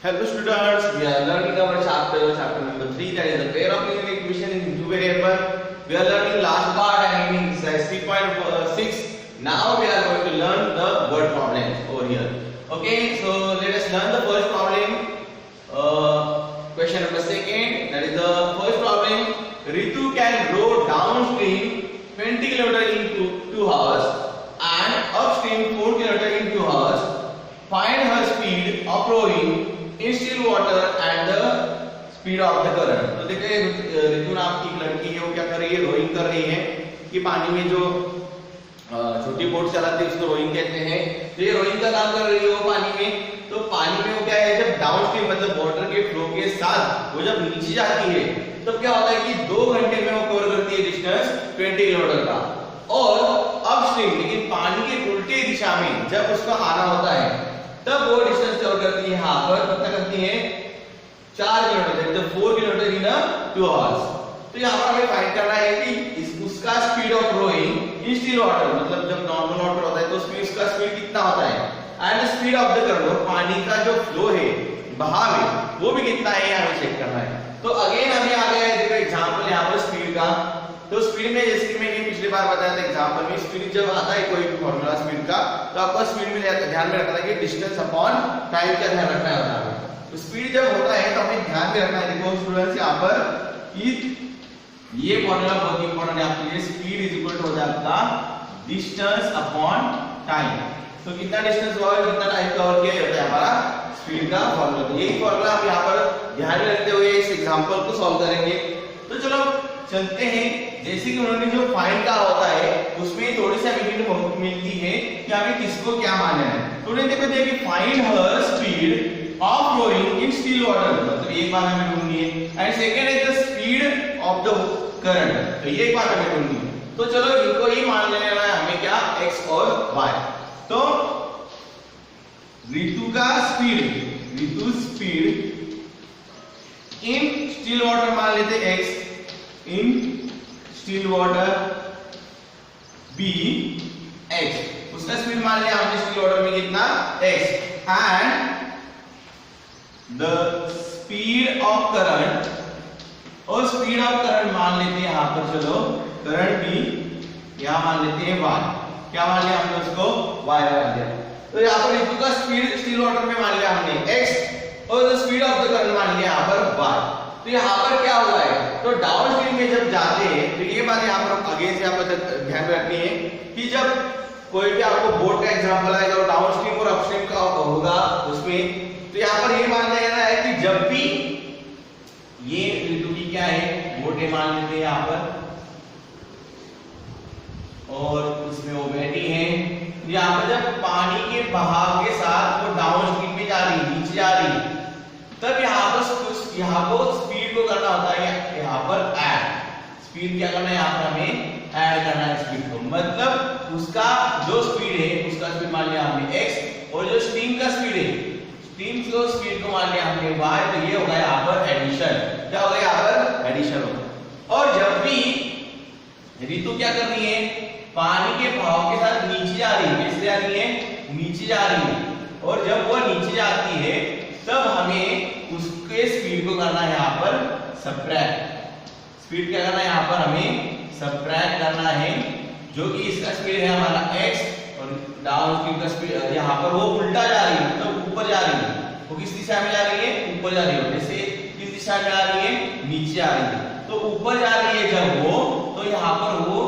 Hello students, we are learning our chapter number 3, that is the pair of linear equation in two variable. We are learning last part and in exercise 3.6. Now we are going to learn the word problem over here. Okay, so let us learn the first problem. Question number 2, that is the first problem. Ritu can row downstream 20 km in 2 hours and upstream 4 km in 2 hours. Find her speed of rowing in still water and the speed of the current. तो देखिए ऋतु नाम की एक लड़की है, वो क्या कर रही है, रोइंग कर रही है कि पानी में जो छोटी बोट चलाते हैं उसको रोइंग कहते हैं। तो ये रोइंग का काम कर रही है वो पानी में। तो पानी में वो क्या है, जब डाउनस्ट्रीम मतलब वाटर के फ्लो के साथ वो जब नीचे जाती है तब क्या होता है कि 2 घंटे में वो कवर करती है डिस्टेंस 20 किलोमीटर का। और अपस्ट्रीम लेकिन पानी के उल्टे दिशा में जब उसका आना होता है तब वो डिस्टेंस कवर करती है। यहाँ पर कितना करती है, 4 किलोमीटर, जब 4 किलोमीटर इन 2 आवर्स। तो यहाँ पर हमें फाइंड करना है कि उसका speed of rowing in still water, मतलब जब नॉर्मल वाटर होता है तो उसमें इसका स्पीड कितना होता है, and speed of the current, और पानी का जो फ्लो है, बहाव है, वो भी कितना है हमें चेक करना है। तो अगेन हमें आ गया है, देखो एग्जांपल यहाँ पर स्पीड का। तो स्पीड में जैसे कि मैंने पिछली बार बताया था एग्जांपल में, स्पीड जब आता है कोई भी फार्मूला स्पीड का, तो आपको स्पीड में ध्यान में रखना है कि डिस्टेंस अपॉन टाइम का ध्यान रखना होता है। तो स्पीड जब होता है तो हमें ध्यान में रखना है, देखो स्टूडेंट्स यहाँ पर ये फार्मूला बहुत इंपॉर्टेंट है आपके लिए। स्पीड इज इक्वल टू हो जाता डिस्टेंस अपॉन टाइम। तो कितना डिस्टेंस हुआ है, कितना टाइम कवर किया जाता है हमारा स्पीड का फार्मूला। तो यही फार्मूला हम यहाँ पर ध्यान में रखते हुए इस एग्जांपल को सॉल्व करेंगे। तो चलो चलते हैं। जैसे कि उन्होंने जो फाइंड का होता है उसमें थोड़ी सी हमें मिलती है कि हमें किसको क्या मानना है। तो उन्होंने देखो दिया कि find her speed of rowing in still water, मतलब एक बार हमें ढूंढनी है, and second is the speed of the current, तो ये एक बार हमें ढूंढनी है। तो चलो इनको ही मान लेना है हमें, क्या, x और y। तो ऋतु का speed, Ritu speed in still water मान लेते हैं x, इन स्टिल वाटर b x, उसका स्पीड मान लिया हमने स्टिल वाटर में कितना, x, and the speed of current, और स्पीड ऑफ करंट मान लेते हैं यहाँ पर, चलो करंट भी यहाँ मान लेते हैं y, क्या मान लिया हमने उसको, y मान लिया। तो यहाँ पर ऋतु का स्पीड स्टिल वाटर में मान लिया हमने x, और the speed of the current मान लिया यहाँ पर y। तो यहाँ पर क्या हुआ है, तो डाउनस्ट्रीम में जब जाते हैं तो ये बात यहाँ पर आगे से आपको ध्यान में रखनी है कि जब कोई भी आपको बोट का एग्जांपल आएगा और डाउनस्ट्रीम और अपस्ट्रीम का होगा उसमें, तो यहाँ पर ये मान लेना है कि जब भी ये ऋतु की क्या है, बोट मान लेते हैं यहाँ पर, और उसमें वो बैठी है। यहाँ पर जब पानी के बहाव के साथ वो डाउनस्ट्रीम में जा रही, नीचे जा रही, तब यहाँ को स्पीड को करना होता है यहाँ पर ऐड, स्पीड क्या करना है यहाँ पर हमें ऐड करना है स्पीड को, मतलब उसका जो स्पीड है उसका स्पीड मान लिया हमने x, और जो स्टीम का स्पीड है, स्टीम को स्पीड को मान लिया हमने y। तो ये होगा यहाँ पर एडिशन, क्या होगा यहाँ पर एडिशन होगा। और जब भी ऋतु क्या कर रही है, पानी के बहाव के साथ नीचे जा रही है, कैसे जा रही है, नीचे जा रही है, और जब वो नीचे जाती है तब हमें उसके स्पीड को करना है यहाँ पर सबट्रैक्ट, स्पीड क्या करना है यहाँ पर हमें सबट्रैक्ट करना है, जो कि इसका स्पीड है हमारा x, और डाउनस्ट्रीम का स्पीड यहाँ पर वो उल्टा जा रही है, मतलब ऊपर जा रही है, वो किस दिशा में जा रही है, ऊपर जा रही है, जैसे किस दिशा में जा रही है, नीचे जा रही है। तो ऊपर जा रही है जब वो, तो यहाँ पर वो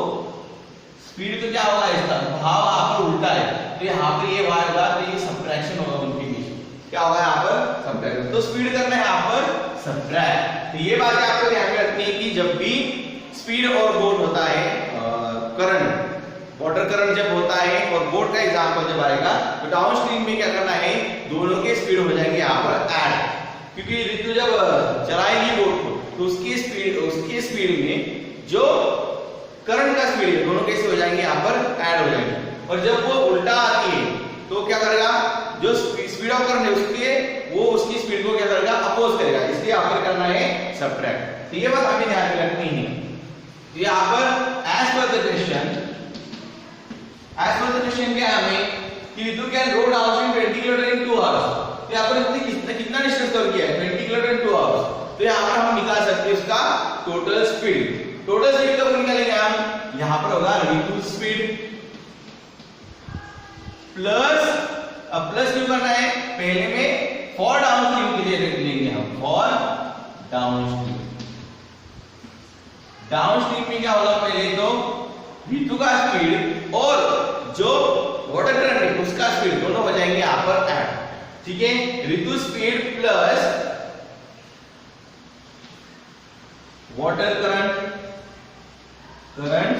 स्पीड तो क्या होगा, इसका भाव यहाँ पर उल्टा है, तो यहाँ पर ये y होगा, तो ये सबट्रैक्शन होगा उनके बीच, क्या होगा यहाँ पर सबट्रैक्ट। तो स्पीड करना है यहाँ पर सबट्रैक्ट। तो ये बात आपको ध्यान में रखनी है कि जब भी स्पीड और बोट होता है, करंट, वाटर करंट जब होता है और बोट का एग्जांपल जब आएगा, तो डाउनस्ट्रीम में क्या करना है, दोनों के स्पीड हो जाएंगे यहाँ पर ऐड, क्योंकि ऋतु जब चलाएगी बोट को तो उसकी स्पीड में जो करंट का स्पीड है दोनों कैसे हो जाएंगे, यहाँ पर ऐड हो जाएंगे। और जब वो उल्टा आती है तो क्या करेगा, जो स्पीड ऑफ करंट है उसकी स्पीड को क्या करेगा, अपोज करेगा, इसलिए यहाँ पर करना है सबट्रैक्ट। तो ये बात हमें ध्यान में रखनी है। तो यहाँ पर एज पर द क्वेश्चन क्या है हमें कि Ritu can row downstream 20 kilometre in 2 hours. तो यहाँ पर कितना डिस्टेंस तो यहाँ पर हम निकाल सकते हैं इसका टोटल स्पीड। टोटल स्पीड कब निकालेंगे हम, यहाँ पर होगा रिड्यूस स्पीड प्लस, अब प्लस क्यों करना है, पहले में फॉर डाउन स्ट्रीम के लिए रख लेंगे हम, for down stream. Down stream में क्या होगा, पहले तो ऋतु का स्पीड और जो वाटर करंट है उसका स्पीड दोनों हो जाएंगे यहाँ पर ऐड, ठीक है। Ritu speed plus water current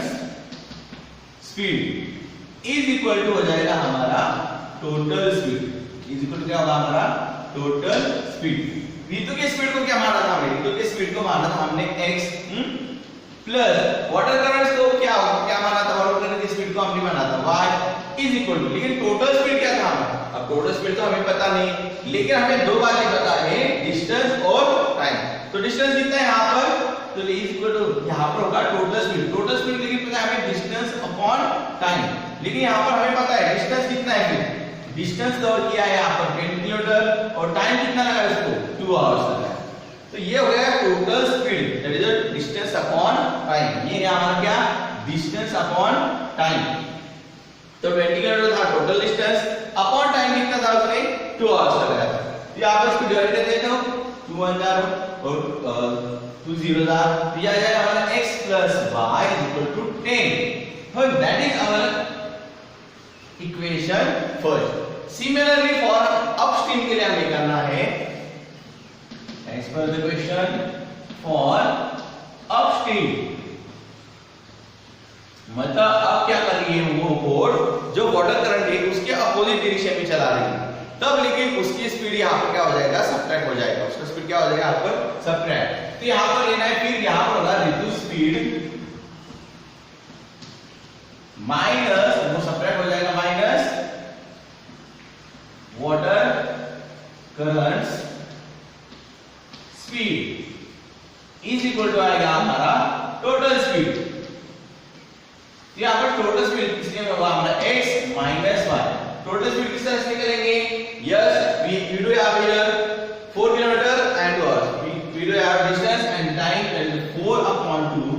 speed is equal to हो जाएगा हमारा total speed, is equal to क्या होगा हमारा टोटल स्पीड। ऋतु के स्पीड को क्या माना था हमने, ऋतु के स्पीड को माना था हमने x प्लस वाटर करंट को क्या माना था, वाटर करंट की स्पीड को हमने माना था y इज इक्वल टू, लेकिन टोटल स्पीड क्या था हमारा, अब टोटल स्पीड तो हमें पता नहीं, लेकिन हमें दो बातें पता है, डिस्टेंस और टाइम। तो डिस्टेंस कितना है यहाँ पर, तो इज इक्वल टू यहाँ पर होगा टोटल स्पीड, टोटल स्पीड लेकिन पता है हमें डिस्टेंस अपॉन टाइम, लेकिन यहाँ पर हमें पता है डिस्टेंस कितना है, फिर डिस्टेंस कवर किया है यहाँ पर 10 किलोमीटर और टाइम कितना लगा इसको 2 आवर्स लगा। तो ये हो गया total speed, that is the distance upon time, ये है हमारा क्या, डिस्टेंस अपॉन टाइम। तो 20 किलोमीटर था टोटल डिस्टेंस, अपॉन टाइम कितना था उसने 2 आवर्स लगाया था। तो यहाँ पर इसको डिवाइड कर देते हो, 2 1 और 2 0 था, तो यह आ जाएगा हमारा x + y = 10। so that is our equation first। similarly for upstream के लिए हमें करना है, as per the question for upstream, मतलब अब क्या कर रही है वो बोर्ड जो वाटर करंट है उसके अपोजिट डायरेक्शन में चला रही है, तब लेकिन उसकी स्पीड यहाँ पर क्या हो जाएगा, सब्ट्रैक्ट हो जाएगा, उसका स्पीड क्या हो जाएगा यहाँ पर सब्ट्रैक्ट। तो यहाँ पर लेना है, फिर यहाँ पर होगा ऋतु स्पीड माइनस, वो सब्ट्रैक्ट हो जाएगा minus water current speed is equal to आएगा हमारा टोटल स्पीड। यहाँ पर टोटल स्पीड किसके होगा हमारा x - y, टोटल स्पीड किस तरह से निकलेंगे, yes we do have here 4 kilometer and 2 hours, we do have distance and time, and 4/2,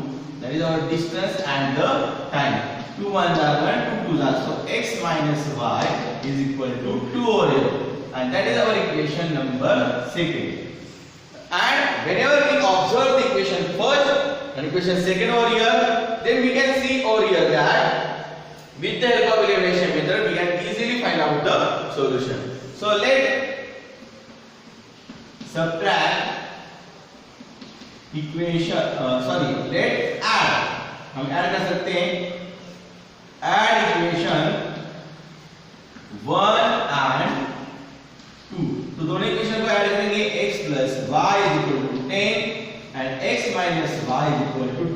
that is our distance and the time, 2 1s are 1, 2 2s are, so x minus y is equal to 2 over here, and that is our equation number 2. And whenever we observe the equation first and equation second over here, then we can see over here that with the help of elimination method we can easily find out the solution. So let subtract equation let add, हम add कर सकते हैं, add equation 1 and 2, तो दोनों equation को add करेंगे, x + y = 10 and x - y =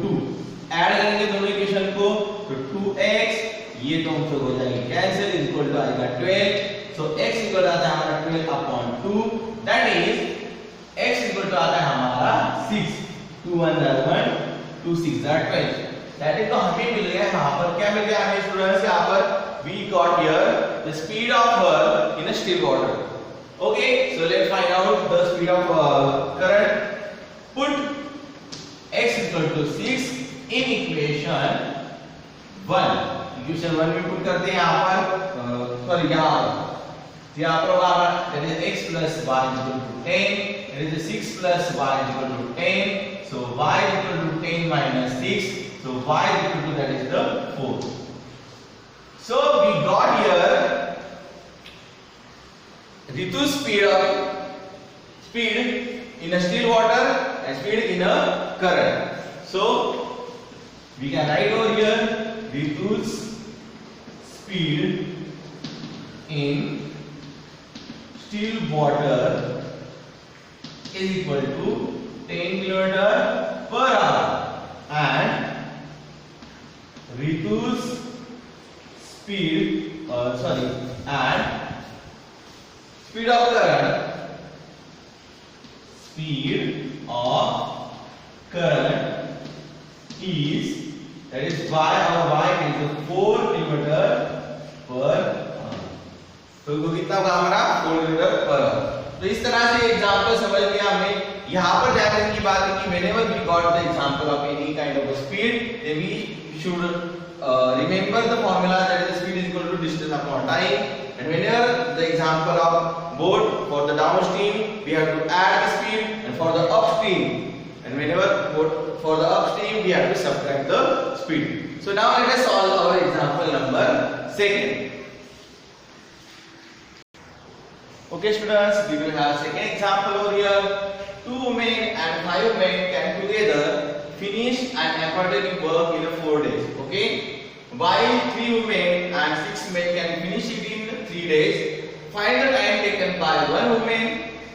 2, add करेंगे दोनों इक्वेशन को, तो 2x ये तो हमसे हो जाएगी कैंसिल, इज इक्वल टू आएगा 12, सो x इक्वल आता है हमारा 12/2, that is x equal to आता है हमारा 6, 2 1s are 1, 2 6s are 12, that is, तो हमें मिल गया यहाँ पर, क्या मिल गया हमें स्टूडेंट्स, यहाँ पर we got here the speed of her in a still water। Okay, so let's find out the speed of current, put x equal to 6 in equation 1, equation 1 में पुट करते हैं यहाँ पर, सॉरी यहाँ पर होगा that is x + y = 10, that is 6 + y = 10, so y = 10 - 6, so y = that is the 4. So we got here Ritu's speed in a still water and speed in a current. So we can write over here Ritu's speed in still water is equal to 10 km/h and Ritu's speed and speed of current is, that is y, our y is 4 km/h, तो कितना होगा हमारा 4 km/h। तो इस तरह से example समझ लिया हमने यहाँ पर ध्यान रखने की बात है कि whenever we got the example of any kind of a speed, then we should remember the formula that is speed is equal to distance upon time. And whenever the example of boat, for the downstream we have to add the speed, and for the upstream, and whenever for the upstream we have to subtract the speed. So now let us solve our example number 2. Okay students, we will have second example over here. 2 women and 5 men can together finish an academic work in 4 days. Okay, while 3 women and 6 men can finish it in 3 days. Find the time taken by 1 woman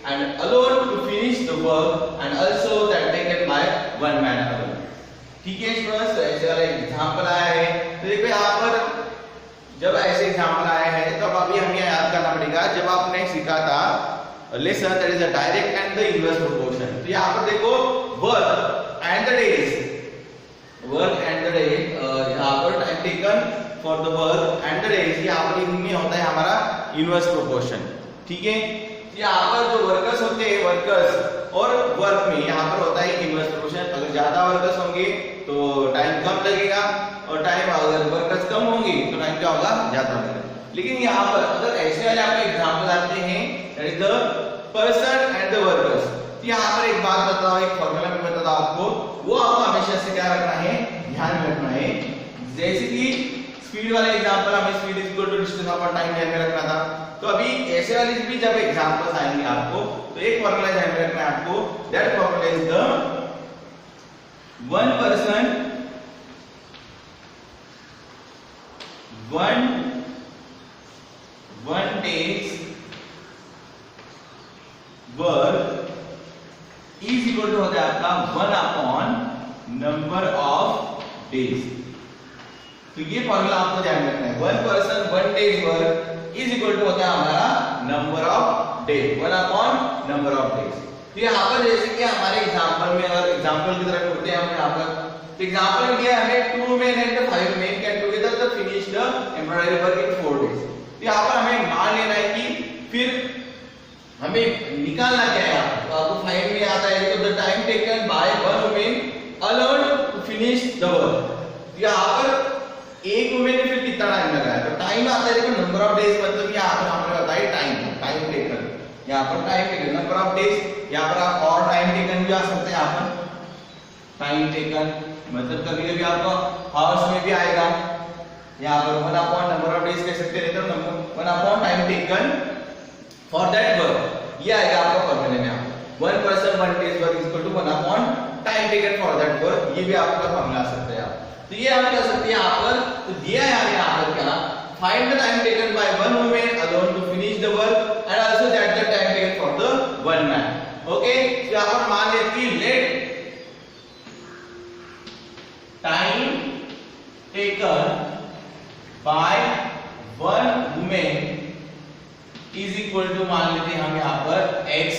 and alone to finish the work, and also that taken by 1 man alone. ठीक है students, तो ऐसे वाला example आया है। तो देखो यहाँ पर जब ऐसे एग्जांपल आए हैं तो अभी हमें याद करना पड़ेगा, जब आपने सीखा था lesson that is the direct and the inverse proportion. तो यहाँ पर देखो work and the days, work and the days, यहाँ पर time taken for the work and the days, यहाँ पर इनमें होता है हमारा इनवर्स प्रोपोर्शन। ठीक है, यहाँ पर जो वर्कर्स होते हैं, वर्कर्स और वर्क में यहाँ पर होता है इनवर्स प्रोपोर्शन। अगर ज्यादा वर्कर्स होंगे तो टाइम कम लगेगा, और टाइम अगर वर्कर्स कम होंगे तो टाइम क्या होगा, ज्यादा लगेगा। लेकिन यहाँ पर अगर ऐसे वाले आपको एग्जांपल आते हैं that is the person and the workers, तो यहाँ पर एक बात बताओ, एक फॉर्मूला में बता दो आपको, वो आपको हमेशा से क्या रखना है, ध्यान में रखना है। जैसे कि स्पीड वाले एग्जांपल हमें speed is equal to distance upon time ध्यान में रखना था, तो अभी ऐसे वाले भी जब एग्जांपल्स आएंगे आपको तो एक फॉर्मूला ध्यान में रखना है आपको, that formula is the 1 person 1 day's work is equal to होता है आपका 1 upon number of days। तो ये फॉर्मूला आपको ध्यान रखना है, 1 person 1 day's work is equal to होता है हमारा number of days, 1 upon number of days। तो यहाँ पर जैसे कि हमारे एग्जांपल में, अगर एग्जांपल की तरफ उठते हैं हम यहाँ पर, तो एग्जांपल में दिया है 2 men and 5 men can together finish the embroidery work in 4 days। तो यहाँ पर हमें मान लेना है कि फिर हमें निकालना क्या है, तो आपको फाइंड में आता है तो the time taken by 1 woman alone to finish the work। तो यहाँ पर एक वुमेन ने फिर कितना टाइम लगाया, तो टाइम आता है देखो नंबर ऑफ डेज, मतलब यहाँ पर हमने बताया टाइम टेकन, यहाँ पर time taken number of days, यहाँ पर आप और टाइम टेकन भी आ सकते हैं, यहाँ पर टाइम टेकन मतलब कभी कभी आपको हाउस में भी आएगा, यहाँ पर 1 upon नंबर ऑफ डेज कह सकते हैं, तो 1 upon time taken for that work, ये आएगा आपका फॉर्मूले में। आप 1 person 1 day's work is equal to 1 upon time taken for that work, ये भी आपका फॉर्मूला आ सकता है आप। तो ये हम कर सकते हैं यहाँ पर, तो दिया है यहाँ पर क्या, find the time taken by 1 woman alone to finish the work and also that the time taken for the 1 man। Okay, तो यहाँ पर मान लेते हैं let time taken by 1 woman is equal to, मान लेते हैं हम यहाँ पर x,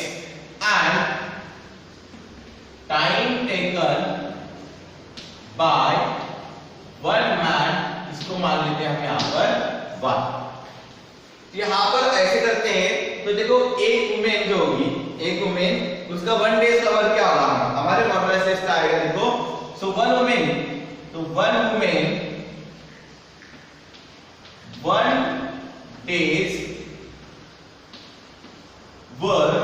and time taken by 1 man, इसको मान लेते हैं हम यहाँ पर 1। यहाँ पर ऐसे करते हैं, तो देखो एक वुमेन जो होगी, एक वुमेन उसका 1 डेज का वर्क क्या होगा, हमारे फॉर्मूला से इसका आएगा देखो, सो 1 वुमेन, तो 1 वुमेन 1 डेज वर्क,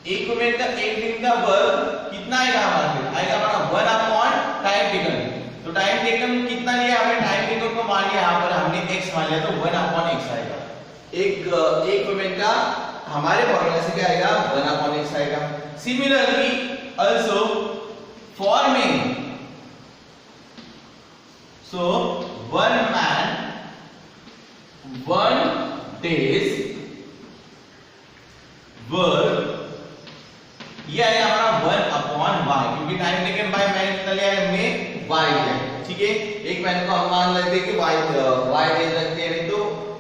एक वुमेन का एक दिन का वर्क कितना आएगा हमारा, फिर आएगा हमारा 1 अपॉन टाइम टेकन। तो टाइम टेकन कितना लिया हमने, टाइम टेकन को मान लिया यहाँ पर हमने x मान लिया, तो 1 अपॉन x आएगा। एक वुमेन का हमारे फॉर्मूला से क्या आएगा, 1 अपॉन x आएगा। Similarly also for main, so 1 man 1 days work, ये आएगा हमारा 1 अपॉन y, क्योंकि टाइम टेकन बाय मैन कितना लिया है हमने, y लिया है। ठीक है, एक मैन को हम मान लेते हैं कि y डेज रखते हैं, नहीं तो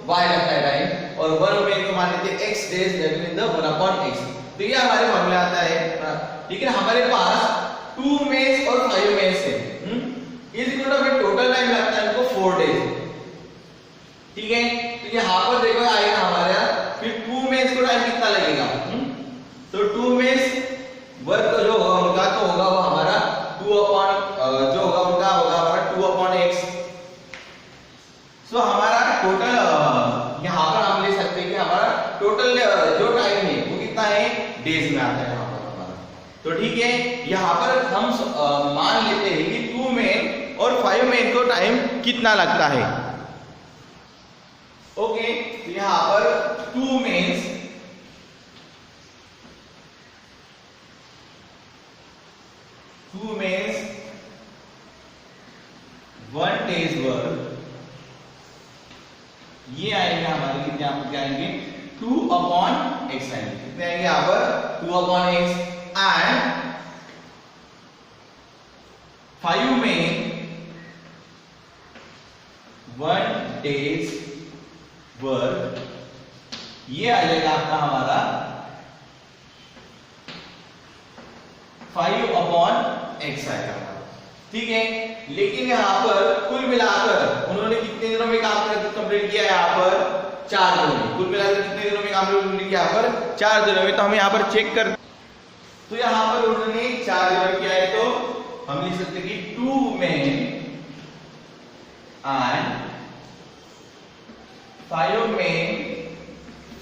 y लगता है टाइम, और 1 वुमेन को मान लेते हैं x days, that means the 1 upon x। तो ये हमारे फॉर्मूला आता है। लेकिन हमारे पास 2 मेंस और 5 मेंस है, is equal to total time लगता है इनको 4 डेज। ठीक है, तो यहाँ पर देखो आएगा हमारे फिर 2 मेंस को टाइम कितना लगेगा, तो 2 मेंस कितना है, डेज में आता है यहाँ पर हमारा। तो ठीक है, यहाँ पर हम मान लेते हैं कि 2 मेन और 5 मेन को टाइम कितना लगता है। ओके, तो यहाँ पर 2 मेंस 1 डेज वर्क, ये आएंगे हमारे कितने, यहाँ पर क्या आएंगे 2/x आएंगे, कितने आएंगे यहाँ पर 2/x, एंड 5 में 1 डेज वर्क, ये आ जाएगा आपका हमारा 5/x आएगा। ठीक है, लेकिन यहाँ पर कुल मिलाकर उन्होंने कितने दिनों में काम कंप्लीट किया है, यहाँ पर 4 दिनों में, कुल मिलाकर कितने दिनों में काम कंप्लीट किया, यहाँ पर 4 दिनों में। तो हम यहाँ पर चेक कर, तो यहाँ पर उन्होंने 4 दिनों में किया है, तो हम लिख सकते हैं कि 2 men and 5 men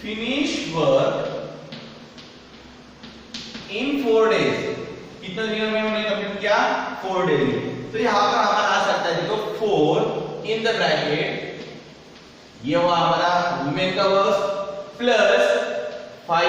finish work in 4 days। कितने दिनों में उन्होंने कंप्लीट किया, 4 डेज में। तो यहाँ पर हमारा आ सकता है, देखो 4 इन द ब्रैकेट, ये हुआ हमारा वुमेन का वर्क, प्लस 5/y,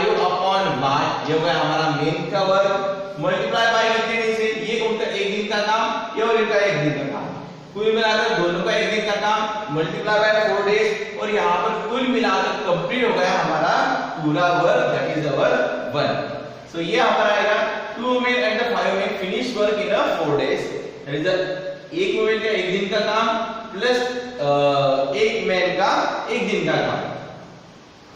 ये हुआ हमारा मेन का वर्क, मल्टीप्लाई बाय कितने दिन से, ये उनका 1 दिन का काम, ये और इनका 1 दिन का काम, कुल मिलाकर दोनों का 1 दिन का काम, मल्टीप्लाई बाय 4 डेज, और यहाँ पर कुल मिलाकर कंप्लीट हो गया हमारा पूरा वर्क, दैट इज अवर 1। सो ये हमारा आएगा 2 men and 5 men finish work in 4 days, that is एक वुमेन का 1 दिन का काम प्लस 1 मैन का 1 दिन का काम,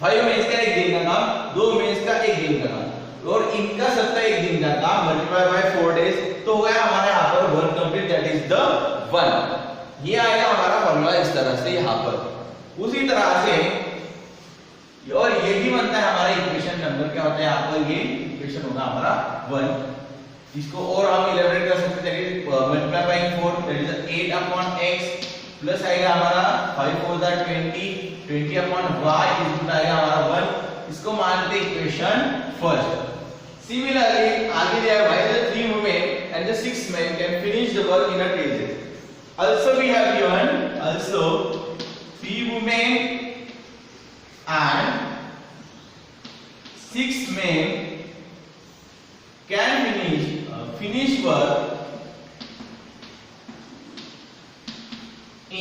5 मेंस का 1 दिन का काम, 2 मेंस का 1 दिन का काम, और इनका सबका 1 दिन का काम मल्टीप्लाई बाय 4 डेज, तो हो गया हमारा यहाँ पर work complete, that is the 1। ये आएगा हमारा फॉर्मूला इस तरह से यहाँ पर। उसी तरह से और ये भी बनता है हमारा इक्वेशन नंबर, क्या होता है यहाँ पर, ये इक्वेशन होगा हमारा 1। इसको और हम इलेबोरेट कर सकते हैं, multiply by 4, that is 8/x, plus आएगा हमारा 5 4 20, 20/y इज आएगा हमारा 1। इसको मानते हैं इक्वेशन फर्स्ट। सिमिलरली आगे दिया है, why the 3 women and the 6 men can finish the work in a 3 days। Also we have given also 3 women and 6 men can finish work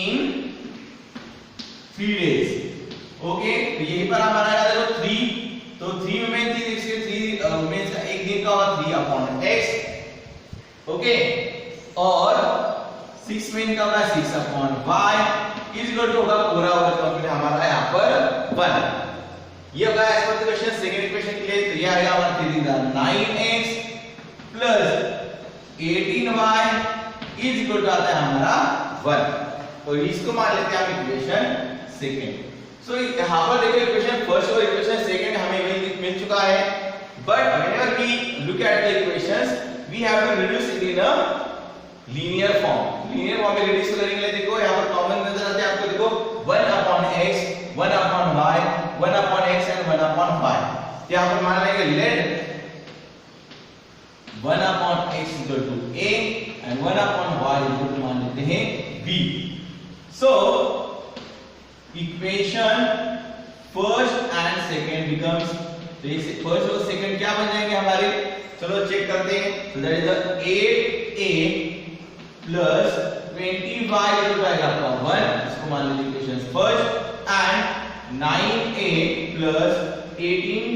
in 3 days। Okay, तो यही पर हमारा आया देखो 3, तो 3 women थी, इसके 3 women का 1 दिन का हुआ 3/x। ओके, और 6 men का होगा 6/y इज इक्वल टू होगा पूरा वर्क कंप्लीट हमारा यहाँ पर 1। ये होगा as per the question, second equation के लिए, तो ये आएगा हमारा 3 दिन का 9x plus 18y is equal to आता है हमारा 1। तो इसको मान लेते हैं हम इक्वेशन सेकंड। सो यहाँ पर देखो इक्वेशन फर्स्ट और इक्वेशन सेकंड हमें मिल चुका है, but whenever we look at the equations we have to reduce it in a linear form. Linear form में रिड्यूस करने के लिए देखो यहाँ पर कॉमन नजर आते हैं आपको, देखो 1/x 1/y 1/x and 1/y। यहाँ पर मान लेंगे let 1/x equal to a and 1/y equal to मान लेते हैं b। So equation first and second becomes, तो ये फर्स्ट और सेकंड क्या बन जाएंगे हमारे, चलो चेक करते हैं। तो that is the 8a plus 20y equal to आएगा आपका 1, इसको मान लीजिए equation first, and 9a plus 18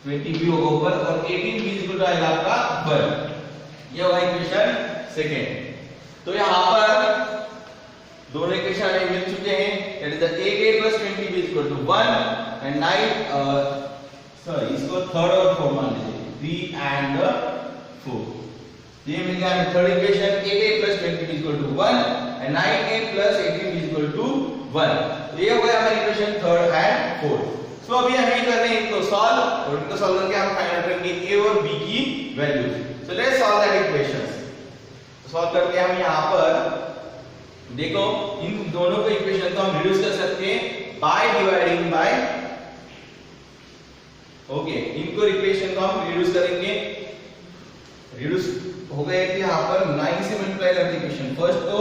20 भी होगा ऊपर, और 18 b इक्वल टू आएगा आपका 1। ये होगा इक्वेशन सेकंड। तो यहाँ पर दोनों इक्वेशन हमें मिल चुके हैं, that is the 8a plus 20b equal to 1 and 9 sorry इसको थर्ड और फोर्थ मान लीजिए 3 एंड 4। ये मिल गया हमें third equation, 8a plus 20b equal to 1 and 9a plus 18b equal to 1। तो ये हो गया हमारी equation third and fourth. So अभी हमें करना है इनको सॉल्व, और इनको सॉल्व करके हम फाइंड आउट करेंगे a और b की values. So let's solve that equations. Solve करते हैं हम यहाँ पर, देखो इन दोनों को इक्वेशन को हम रिड्यूस कर सकते हैं बाय डिवाइडिंग बाय ओके, इनको इक्वेशन को हम रिड्यूस करेंगे। रिड्यूस हो गए थे यहाँ पर 9 से मल्टीप्लाई करते इक्वेशन फर्स्ट को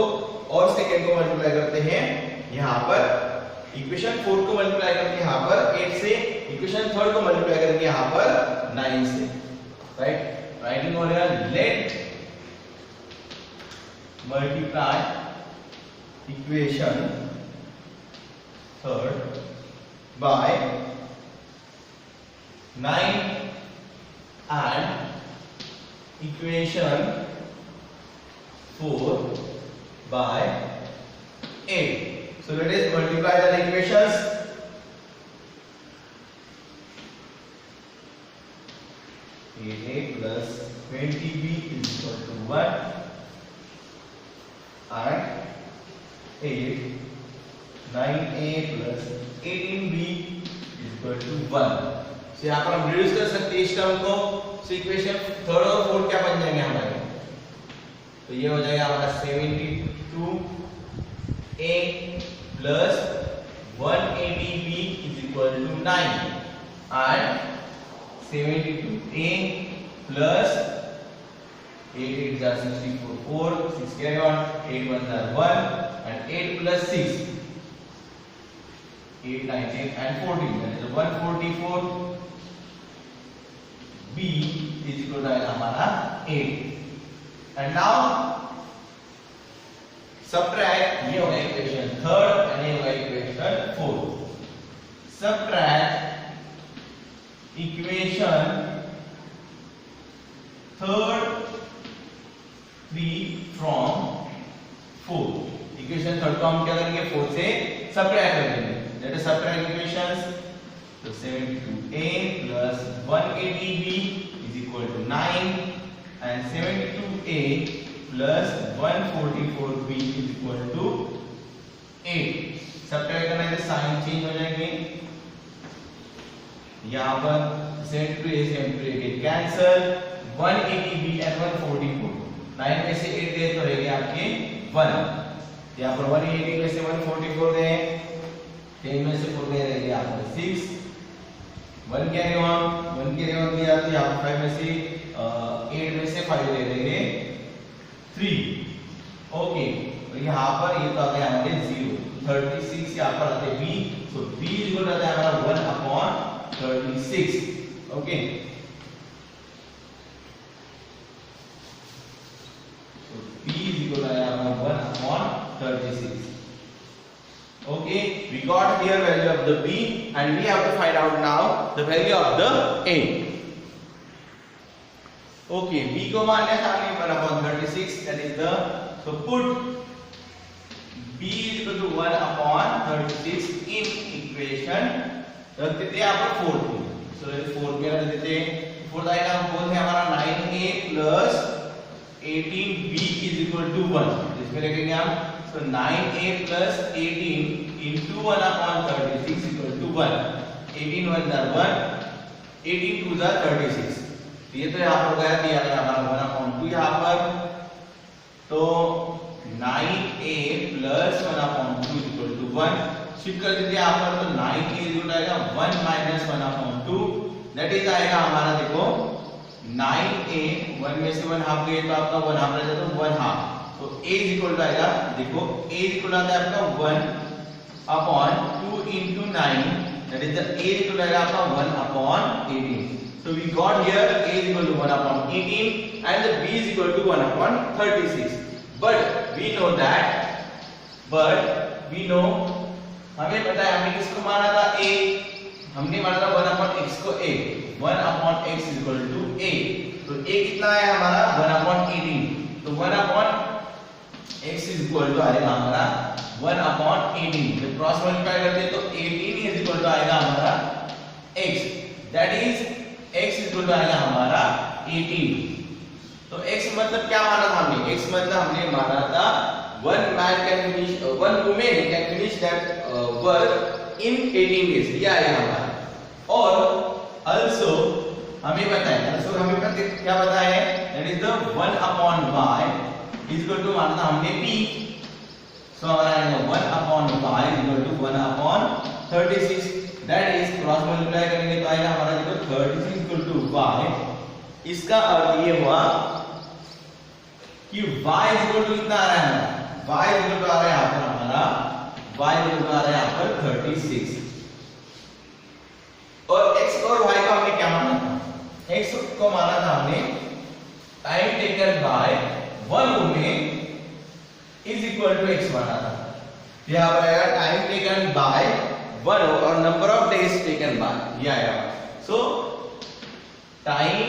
और सेकंड को मल्टीप्लाई करते हैं यहाँ पर इक्वेशन 4 को मल्टीप्लाई करके यहाँ पर 8 से, इक्वेशन थर्ड को मल्टीप्लाई करके यहाँ पर 9 से, राइट। राइटिंग हो रहा है let multiply equation third by 9 and equation 4 by 8. So let us multiply the equations. A plus 20b is equal to 1 and 8 9a plus 18b is equal to 1. So यहाँ पर हम रिड्यूस कर सकते हैं इस टर्म को। So इक्वेशन थर्ड और fourth क्या बन जाएंगे हमारे, तो ये हो जाएगा हमारा 72a plus 180b is equal to 9 and 72a plus 8 8s are 64 4 6 carry on 8 1s are 1 and 8 plus 6 8 19 and 14, that is 144 b is equal to हमारा 8 and now subtract, ये होगा इक्वेशन थर्ड and ये होगा equation fourth. subtract equation third 3 from 4। Equation third को हम क्या करेंगे, 4 से subtract कर देंगे। Let us subtract equations. So 72a plus 180b is equal to 9 and 72a plus 144b is equal to 8। subtract करना है तो साइन चेंज हो जाएंगे, यहाँ पर 72a से 72a कैंसल, 180b and 144 9 में से 8 गए तो रहेंगे आपके 1, यहाँ पर 180 में से 144 गए, 10 में से 4 गए रहेंगे आपके 6, 1 कैरी ऑन दिया तो यहाँ पर 5 में से 8 में से 5 ले लेंगे 3। ओके, तो यहाँ पर ये तो आ गया हमारे 0, 36 यहाँ पर आते b, तो b इक्वल आता है हमारा 1/36। ओके, तो b इक्वल आता है हमारा 1/36। Okay, we got here value of the b and we have to find out now the value of the a. Okay, b को मान लिया हमने 1/36, that is the, so put b is equal to 1/36 in equation, रख देते हैं यहाँ पर 4 को, so 4 में रख देते हैं, 4 आएगा हम बोलते हैं हमारा 9a plus 18b is equal to 1, इसमें रखेंगे हम, so 9a plus 18 into 1/36 equal to 1, 18 1s are 1, 18 2s are 36। ये तो यहाँ पर गया दिया गया हमारा 1/2 यहाँ पर, तो 9a plus 1/2 equal to 1, shift कर दीजिए यहाँ पर, तो 9a इक्वल आएगा 1 minus 1/2, दैट इज आएगा हमारा देखो 9a, 1 में से 1 हाफ गए तो आपका 1 हाफ रह जाता है 1 हाफ, तो a is equal to आएगा, देखो a is equal आता है आपका 1/2 into 9, that is the a is equal to आएगा आपका 1/18। So we got here a is equal to 1/18 and the b is equal to 1/36। But we know हमें पता है हमने किसको माना था a, हमने माना था 1/x को a, 1/x is equal to a, तो a कितना है हमारा 1/18, तो 1/x is equal to आएगा हमारा 1/18, जब क्रॉस मल्टीप्लाई करते हैं तो 18 is equal to आएगा हमारा x, that is x is equal to आएगा हमारा 18। तो x मतलब क्या माना था हमने, x मतलब हमने माना था one woman can finish that work in 18 days, ये आएगा हमारा। और also हमें पता है, क्या पता है, that is the 1/y is equal to माना था हमने b, so हमारा आएगा 1/y is equal to 1/36, that is cross multiply करेंगे तो आएगा हमारा देखो 36 इक्वल टू y। इसका अर्थ ये हुआ कि y इक्वल टू कितना आ रहा है हमारा, y इक्वल टू आ रहा है यहाँ पर हमारा, y इक्वल टू आ रहा है यहाँ पर 36। और x और y को हमने क्या माना था, x को माना था हमने time taken by 1 women is equal to x माना था। यहाँ पर आएगा टाइम टेकन बाय 1 और number of days taken by, ये आएगा। So time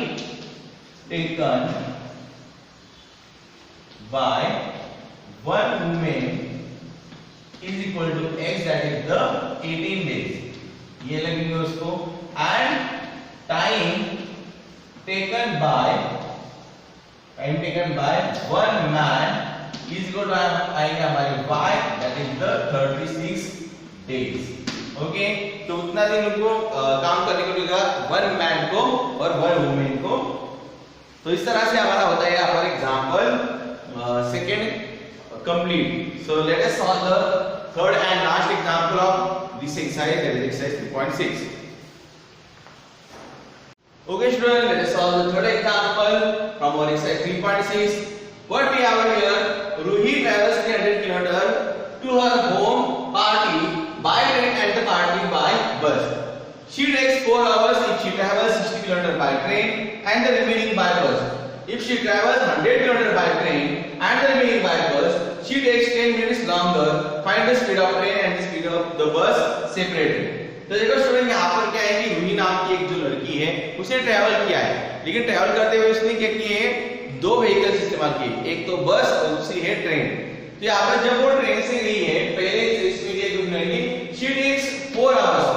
taken by 1 women is equal to x, that is the 18 days, ये लगेंगे उसको। And time taken by 1 man is equal to आएगा हमारे y, that is the 36 days. Okay, तो उतना दिन उनको काम करने को मिलेगा 1 मैन को और 1 वुमेन को। तो इस तरह से हमारा होता है यहाँ पर example second complete. So let us solve the third and last example of this exercise, that is exercise 3.6। Okay students, let us solve the third example from our exercise 3.6. What we have here, Ruhi travels 300 km to her home party by train and the party by bus. She takes 4 hours if she travels 60 km by train and the remaining by bus. If she travels 100 km by train and the remaining by bus, she takes 10 minutes longer. Find the speed of train and the speed of the bus separately. तो देखो student यहाँ पर क्या है कि रूही नाम की एक जो लड़की है उसने ट्रैवल किया है, लेकिन ट्रैवल करते हुए उसने क्या किए हैं, 2 व्हीकल्स इस्तेमाल किए, एक तो बस और दूसरी है ट्रेन। तो यहाँ पर जब वो ट्रेन से गई है, पहले इसमें क्या कुछ नहीं, शी टेक्स 4 आवर्स,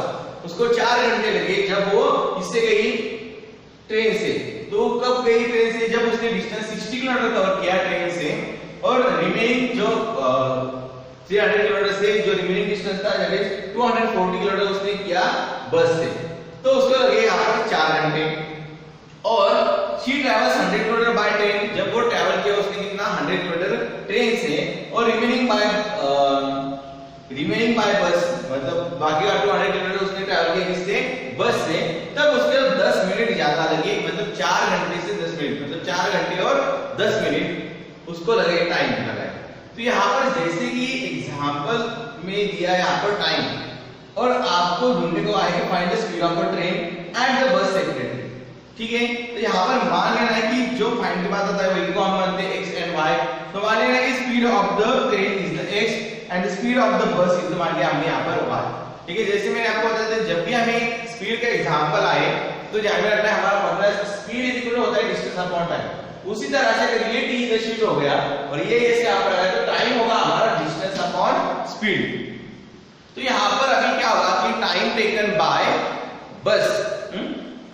उसको 4 घंटे लगे जब वो इससे गई ट्रेन से। तो कब गई ट्रेन से, जब उसने डिस्टेंस 60 किलोमीटर कवर किया ट्रेन से, और रिमेनिंग जो 300 किलोमीटर से जो रिमेनिंग डिस्टेंस था दैट इज 240 किलोमीटर उसने किया बस से। तो उसको लगे यहाँ पर 4 घंटे। और she travels 100 kilometre by train, जब वो ट्रैवल किया उसने कितना 100 किलोमीटर ट्रेन से, और रिमेनिंग बाय बस, मतलब बाकी का 200 किलोमीटर उसने ट्रैवल किया किससे, बस से। तब उसके 10 मिनट ज्यादा लगे, मतलब 4 घंटे से 10 मिनट, मतलब 4 घंटे और 10 मिनट उसको लगे, टाइम लगा। तो यहाँ पर जैसे कि एग्जांपल में दिया है यहाँ पर टाइम, और आपको ढूंढने को आएगा find the speed of the train and the bus separately, ठीक है। तो यहाँ पर मान लेना है कि जो फाइंड के बाद आता है वही को हम मानते हैं x एंड y। तो मान लेना है कि speed of the train is the x and the speed of the bus is the, मान लिया हमने यहाँ पर y, ठीक है। जैसे मैंने आपको बताया था जब भी हमें स्पीड का एग्जांपल आए तो ध्यान में रखना है हमारा formula speed is equal to होता है डिस्टेंस अपॉन टाइम। उसी तरह से अगर ये t इज द स्पीड हो गया और ये से यहाँ पर आया तो टाइम होगा हमारा डिस्टेंस अपॉन स्पीड। तो यहाँ पर अभी क्या होगा कि time taken by bus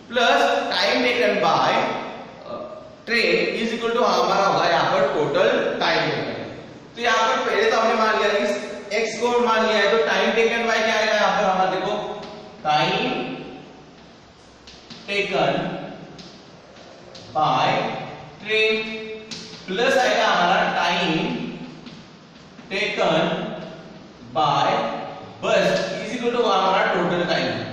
plus time taken by train is equal to हमारा होगा यहाँ पर टोटल टाइम टेकन। तो यहाँ पर पहले तो हमने मान लिया कि x को मान लिया है, तो टाइम टेकन बाय क्या आएगा यहाँ पर हमारा, देखो time taken by train plus आएगा हमारा टाइम टेकन बाय बस इज इक्वल टू हमारा टोटल टाइम।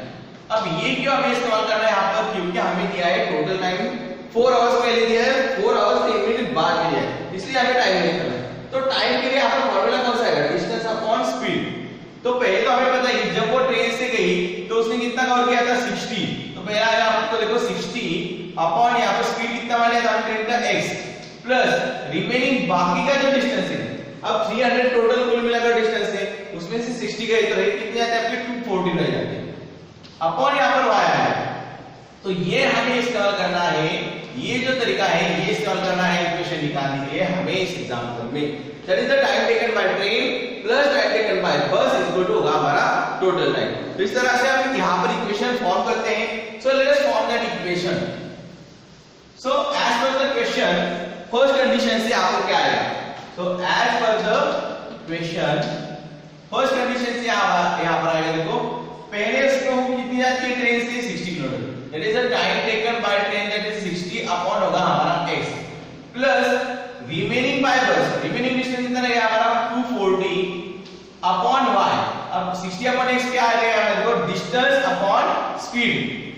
अब ये क्यों हमें इस्तेमाल करना है यहाँ पर, क्योंकि हमें दिया है टोटल टाइम 4 आवर्स पहले दिया है, 4 आवर्स 1 मिनट बाद दिया है, इसलिए हमें टाइम नहीं करना है। तो टाइम के लिए यहाँ पर फॉर्मूला कौन सा है, डिस्टेंस अपॉन स्पीड। तो पहले तो हमें पता है कि जब वो ट्रेन से गई तो उसने कितना कवर किया था 60, तो पहला आया आपको देखो 60 अपॉन यहाँ पर स्पीड कितना मान लिया था ट्रेन का x प्लस रिमेनिंग बाकी का जो डिस्टेंस है, अब 300 टोटल कुल मिलाकर डिस्टेंस है, उसमें से 60 गए तो कितने आते हैं आपके 240 रह जाते हैं, अपॉन यहाँ पर y आया। तो ये हमें इस्तेमाल करना है, ये जो तरीका है ये इस्तेमाल करना है इक्वेशन निकालने के लिए हमें इस एग्जांपल में। That is the time taken by train plus time taken by बस इज इक्वल टू होगा हमारा टोटल टाइम। तो इस तरह से हम यहाँ पर इक्वेशन फॉर्म करते हैं। So let us form that equation. So as per the question first condition से आपको क्या आएगा, so as per the question first condition से यहाँ पर आएगा, देखो पहले इसको कितनी जाती है ट्रेन से 60 kilometre, that is the time taken by train that is 60 upon होगा हमारा x प्लस रिमेनिंग बाय बस, रिमेनिंग डिस्टेंस कितना रहेगा हमारा 240 अपॉन y। अब 60 अपॉन x क्या आ जाएगा, देखो distance distance upon speed,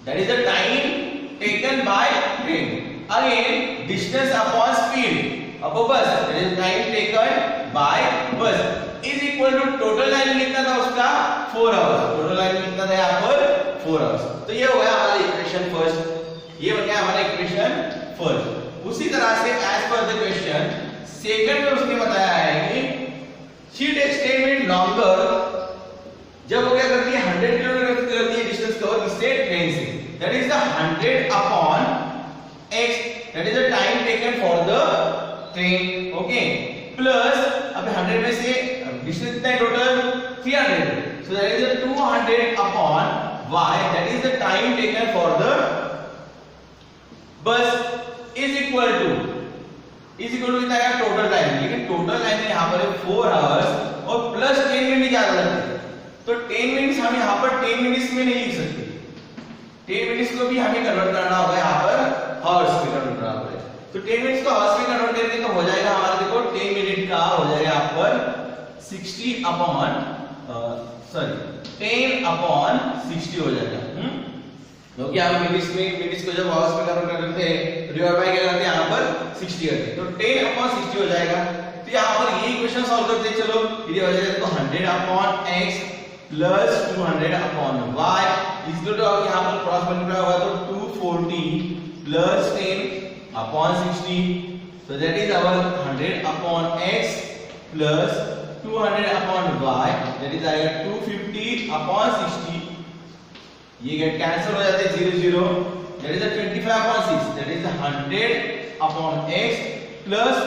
that is the time taken by train. Again, distance upon speed of a bus, that is time taken by bus, is equal to total time कितना था उसका 4 hours. Total time कितना था यहाँ पर 4 hours. तो ये हो गया हमारा इक्वेशन फर्स्ट. ये बन गया हमारा इक्वेशन फर्स्ट. उसी तरह से as per the question second में उसने बताया है कि शी टेक्स 10 मिनट लॉन्गर. जब वो क्या करती है 100 किलोमीटर करती है डिस्टेंस कवर इससे ट्रेन से, that is the 100 upon x, that is the time taken for the train. Okay, plus अब 100 में से डिस्टेंस कितना है total 300, so that is the 200 upon y, that is the time taken for the bus is equal to कितना है total time. लेकिन total time यहाँ पर है 4 आवर्स और प्लस 10 मिनट ज्यादा लगते हैं. तो 10 मिनट्स हम यहाँ पर 10 मिनट्स में नहीं लिख सकते. 10 मिनट्स को भी हमें कन्वर्ट करना होगा यहाँ पर हॉर्स में कन्वर्ट करना होगा. तो 10 मिनट्स को हॉर्स में कन्वर्ट करेंगे तो हो जाएगा हमारा देखो 10 मिनट का हो जाएगा यहाँ पर 60 अपॉन 10 अपॉन 60 हो जाएगा. क्योंकि हम मिनट्स को जब हॉर्स में कन्वर्ट करते हैं तो डिवाइड बाय क्या करते हैं यहाँ पर 60 करते हैं. तो 10 अपॉन 60 हो जाएगा. तो यहाँ पर ये इक्वेशन सॉल्व करते हैं. चलो ये हो जाएगा तो 100 upon x plus 200 upon y is equal to यहाँ पर क्रॉस मल्टीप्लाई होगा तो 240 plus 10 upon 60, so that is our 100 upon x plus 200 upon y, that is आएगा 250 upon 60. ये गेट कैंसिल हो जाते हैं 0 0, that is 25 upon 6, that is 100 upon x plus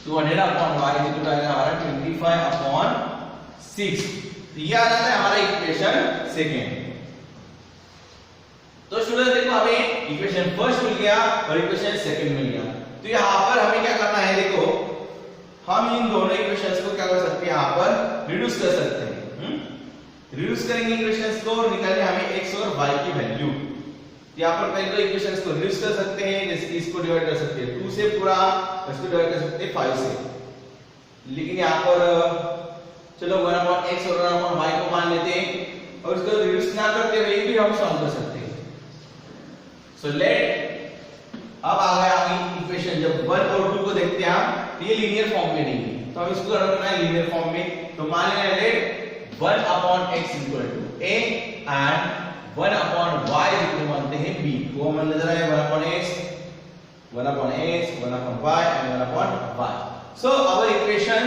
200 upon y is equal to आएगा हमारा 25 upon 6. तो ये आ जाता है हमारा इक्वेशन सेकेंड. तो स्टूडेंट देखो हमें इक्वेशन फर्स्ट मिल गया और इक्वेशन सेकंड मिल गया. तो यहाँ पर हमें क्या करना है, देखो हम इन दोनों इक्वेशंस को क्या कर सकते हैं यहाँ पर रिड्यूस कर सकते हैं. रिड्यूस करेंगे इक्वेशंस को और निकालेंगे हमें x और y की वैल्यू. यहाँ पर पहले तो इक्वेशंस को रिड्यूस कर सकते हैं, जैसे कि इसको डिवाइड कर सकते हैं 2 से पूरा, इसको डिवाइड कर सकते हैं 5 से. लेकिन यहाँ पर चलो 1/x और 1/y को मान लेते हैं और इसको रिड्यूस ना करते हुए भी हम सॉल्व कर सकते हैं. So let अब आ गया इक्वेशन जब 1 और 2 को देखते हैं हम ये लीनियर फॉर्म में नहीं है तो हम इसको रखना है लीनियर फॉर्म में. तो मान लें let 1 upon x equal to a and 1 upon y equal मानते हैं b. वो मान नजर आए 1 upon x 1 upon y and 1 upon y. So our equation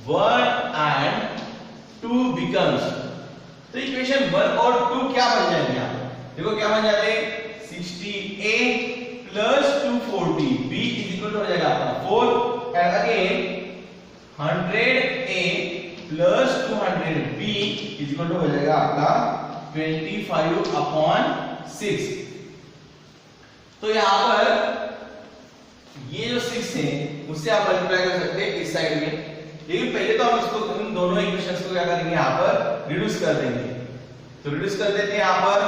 1 and 2 becomes, तो इक्वेशन 1 और 2 क्या बन जाएंगे यहाँ देखो क्या बन जाते हैं 60a plus 240b is equal to हो जाएगा आपका 4 and again 100a plus 200b is equal to हो जाएगा आपका 25 upon 6. तो यहाँ पर ये जो 6 है उससे आप मल्टीप्लाई कर सकते हैं इस साइड में. लेकिन पहले तो हम इसको इन दोनों इक्वेशंस को क्या करेंगे यहाँ पर रिड्यूस कर देंगे. तो रिड्यूस कर देते हैं यहाँ पर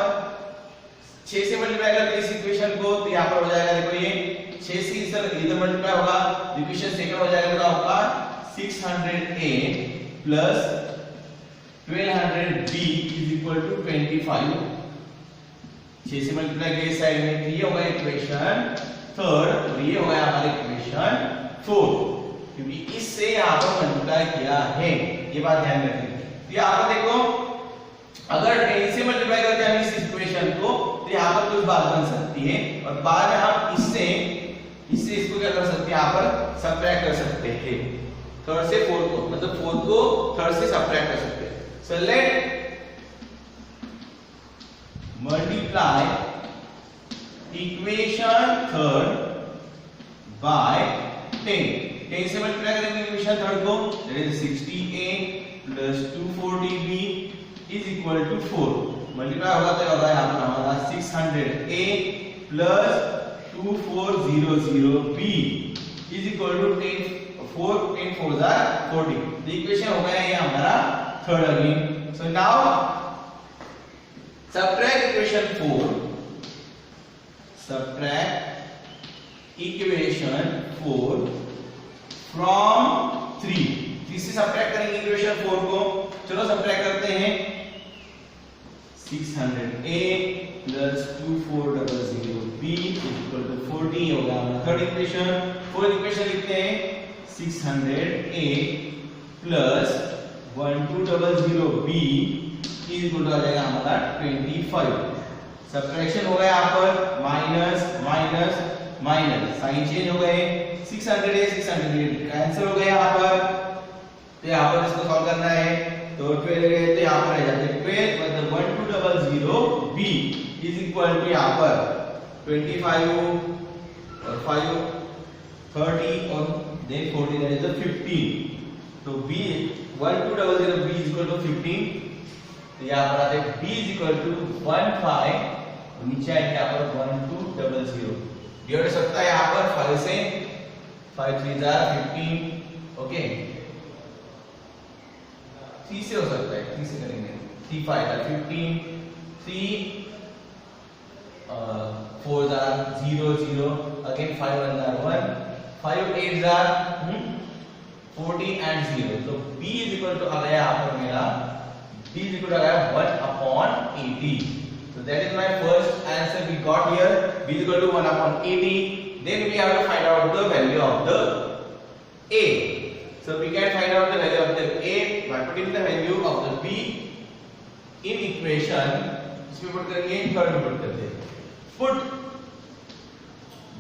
6 से मल्टीप्लाई करते हैं इस इक्वेशन को तो यहाँ पर हो जाएगा देखो ये 6 से इधर मल्टीप्लाई होगा इक्वेशन सेकंड हो जाएगा तो आपका 600a plus 1200b is equal to 25. 6 से मल्टीप्लाई किया इस साइड में ये होगा इक्वेशन थर्ड और ये होगा हमारा इक्वेशन फोर्थ क्योंकि इससे यहाँ पर मल्टीप्लाई किया है. ये बात ध्यान रखिए. तो यहाँ पर देखो अगर 10 से मल्टीप्लाई करते हैं इस इक्वेशन को तो यहाँ पर कुछ बात बन सकती है और बाद में हम इससे इसको क्या कर सकते हैं यहाँ पर सबट्रैक्ट कर सकते हैं. थर्ड से फोर्थ को मतलब फोर्थ को थर्ड से सबट्रैक्ट कर सकते हैं. So let multiply equation third by 10 से मल्टीप्लाई करेंगे इक्वेशन थर्ड को that is 60a plus 240b is equal to 4. Multiply होगा तो होगा यहाँ पर हमारा 600a plus 2400b is equal to 10 4 are 40. The equation होगा ये हमारा third again. So now subtract equation 4. Subtract equation 4 from 3. 3 से subtract करेंगे equation 4 को चलो सब्ट्रैक्ट करते हैं। 600A plus 2400B equal to 40 होगा हमारा थर्ड इक्वेशन। फोर्थ इक्वेशन लिखते हैं 600A plus 1200B equal to आ जाएगा हमारा 25। सब्ट्रैक्शन हो गया यहाँ पर minus minus minus, sign change हो गए। 600A 600A कैंसिल हो गए यहाँ पर, तो यहाँ पर इसको सॉल्व करना है तो 12 गए तो यहाँ पर आ जाते हैं 12 मतलब 1200B इज इक्वल टू यहाँ पर 25 और 5 30 और देन 40 दैट इज द 15। तो B 1200B is equal to 15, तो यहाँ पर आते हैं B इज इक्वल टू 15, नीचे आएंगे यहाँ पर 1200। डिवाइड हो सकता है यहाँ पर 5 से, 5 3 15 ओके, 3 से हो सकता है, 3 से करेंगे 3 5 15 3 4 0 0 अगेन 5 1 1 5 8 40 एंड 0। तो B इज इक्वल टू आ गया यहाँ पर मेरा B is equal to 1/80. So that is my first answer we got here. B is equal to 1/80. Then we have to find out the value of the A. So we can find out the value of the A by putting the value of the B in equation. इसमें put करेंगे, third में put करते हैं। Put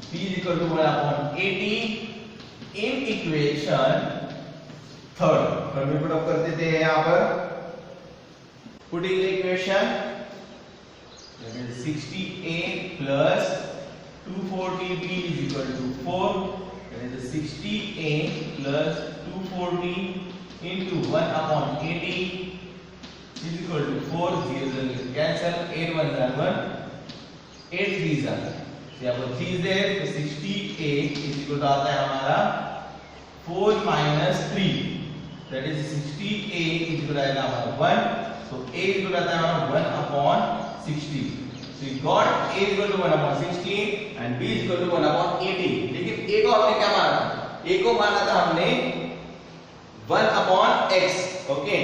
B is equal to 1/80 in equation third। Third में put up करते थे यहाँ पर। Putting the equation that is 60A plus 240B is equal to 4, that is 60A plus 240 into 1/80 is equal to 4, 0 0 cancel, 8 1 1 8 3 so यहाँ पर 3 is there, तो 60A is equal to आता है हमारा 4 minus 3, that is 60A is equal to आएगा हमारा 1। So A is equal to 1/60. So we got A is equal to 1/60 and B is equal to 1/80. लेकिन A को हमने क्या माना? A को माना था हमने 1/x, ओके।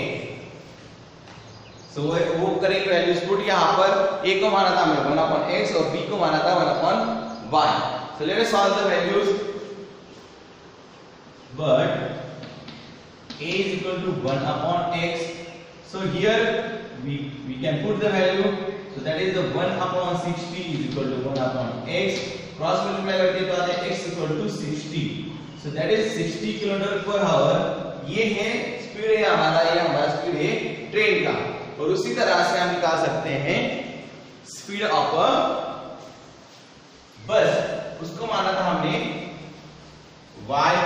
So वो करेंगे वैल्यूज पुट यहाँ पर। A को माना था हमने 1/x और B को माना था 1/y. So let us solve the values. But A is equal to 1/x. So here we can put the value, so that is the 1/60 is equal to 1/x, cross multiply करके तो आता है x equal to 60, so that is 60 km/h। ये है speed है हमारा, ये हमारा स्पीड है ट्रेन का। और उसी तरह से हम निकाल सकते हैं स्पीड ऑफ अ बस, उसको माना था हमने y,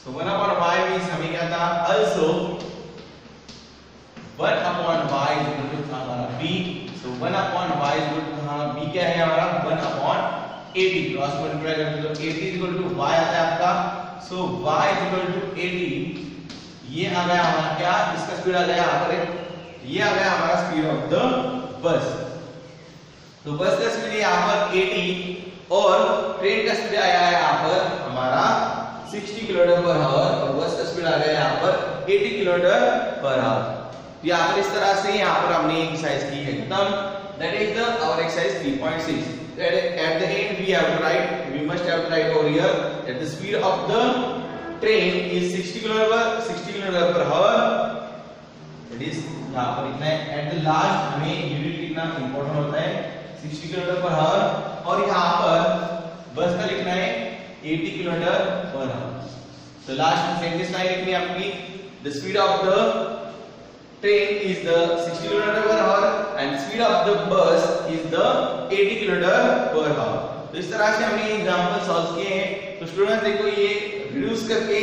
so 1/y means हमें क्या था, also 1/y is equal to हमारा b, so 1/y is equal to हमारा b क्या है हमारा 1/80, क्रॉस मल्टीप्लाई करते तो 80 is equal to y आता है आपका, so y is equal to 80। ये आ गया हमारा क्या, इसका स्पीड आ गया यहाँ पर, ये आ गया हमारा स्पीड ऑफ द बस। तो बस का स्पीड यहाँ पर 80 और ट्रेन का स्पीड आया है यहाँ पर हमारा 60 km/h और बस का स्पीड आ गया यहाँ पर 80 km/h। यहाँ पर इस तरह से यहाँ पर हमने एक्सरसाइज की है खत्म। That is the our exercise 3.6। at the end we have to write, we must have to write over here that the speed of the train is 60 km/h। that is यहाँ पर इतना है। at the last हमें unit लिखना important होता है 60 km/h और यहाँ पर बस का लिखना है 80 km/h। तो लास्ट में सेंटेंस लाइन लिखनी है आपकी, the speed of the train is the 60 km/h and speed of the bus is the 80 km/h। तो इस तरह से हमने एग्जांपल सॉल्व किए हैं। तो स्टूडेंट्स देखो ये रिड्यूस करके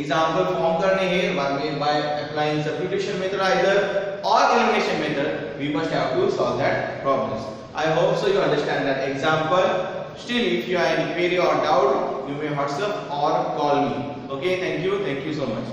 एग्जांपल फॉर्म करने हैं बाद में by applying substitution method either और elimination method we must have to solve that problems. I hope so you understand that example. Still if you have any query or doubt you may WhatsApp or call me. Okay, thank you so much.